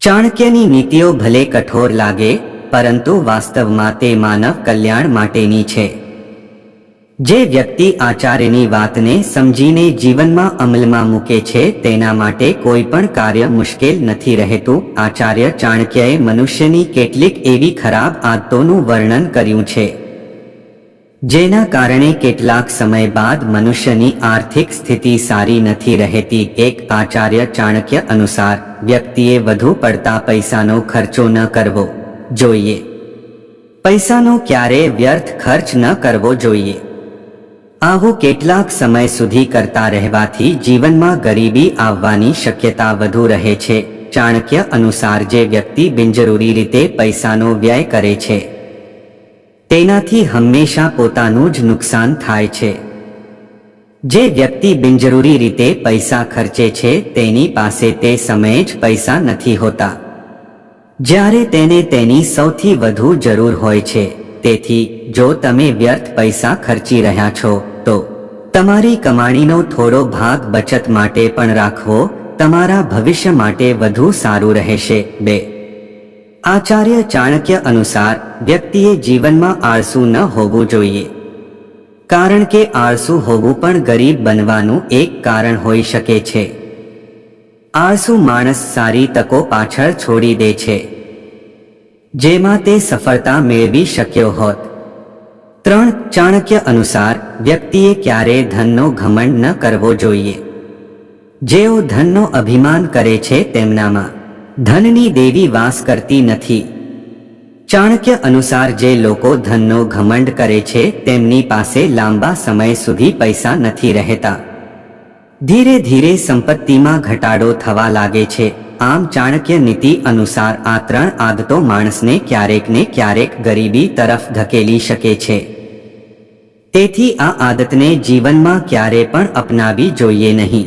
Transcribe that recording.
ચાણક્યની નીતિઓ ભલે કઠોર લાગે, પરંતુ વાસ્તવમાં તે માનવ કલ્યાણ માટેની છે. જે વ્યક્તિ આચાર્યની વાતને સમજીને જીવનમાં અમલમાં મૂકે છે તેના માટે કોઈ પણ કાર્ય મુશ્કેલ નથી રહેતું. આચાર્ય ચાણક્યએ મનુષ્યની કેટલીક એવી ખરાબ આદતોનું વર્ણન કર્યું છે જેના કારણે કેટલાક સમય બાદ મનુષ્યની આર્થિક સ્થિતિ સારી નથી રહેતી. એક, આચાર્ય ચાણક્ય અનુસાર વ્યક્તિએ વધુ પડતા પૈસાનો ખર્ચો ન કરવો જોઈએ. પૈસાનો ક્યારેય વ્યર્થ ખર્ચ ન કરવો જોઈએ. આવું કેટલાક સમય સુધી કરતા રહેવાથી જીવનમાં ગરીબી આવવાની શક્યતા વધુ રહે છે. ચાણક્ય અનુસાર જે વ્યક્તિ બિનજરૂરી રીતે પૈસાનો વ્યય કરે છે તેનાથી હંમેશા પોતાનું જ નુકસાન થાય છે. જે વ્યક્તિ બિનજરૂરી રીતે પૈસા ખર્ચે છે તેની પાસે તે સમયે જ પૈસા નથી હોતા જ્યારે તેને તેની સૌથી વધુ જરૂર હોય છે. તેથી જો તમે વ્યર્થ પૈસા ખર્ચી રહ્યા છો તો તમારી કમાણીનો થોડો ભાગ બચત માટે પણ રાખવો તમારા ભવિષ્ય માટે વધુ સારું રહેશે. 2. આચાર્ય ચાણક્ય અનુસાર વ્યક્તિએ જીવનમાં આળસુ ન હોવું જોઈએ, કારણ કે આળસુ હોવું પણ ગરીબ બનવાનું એક કારણ હોઈ શકે છે. આળસુ માણસ સારી તકો પાછળ છોડી દે છે જેમાં તે સફળતા મેળવી શક્યો હોત. 3. ચાણક્ય અનુસાર વ્યક્તિએ ક્યારેય ધનનો ઘમંડ ન કરવો જોઈએ. જેઓ ધનનો અભિમાન કરે છે તેમનામાં ધનની દેવી વાસ કરતી નથી. ચાણક્ય અનુસાર જે લોકો ધનનો ઘમંડ કરે છે તેમની પાસે લાંબા સમય સુધી પૈસા નથી રહેતા. ધીરે ધીરે સંપત્તિમાં ઘટાડો થવા લાગે છે. આમ ચાણક્ય નીતિ અનુસાર આ 3 આદતો માણસને ક્યારેક ને ક્યારેક ગરીબી તરફ ધકેલી શકે છે. તેથી આ આદતને જીવનમાં ક્યારે પણ અપનાવી જોઈએ નહીં.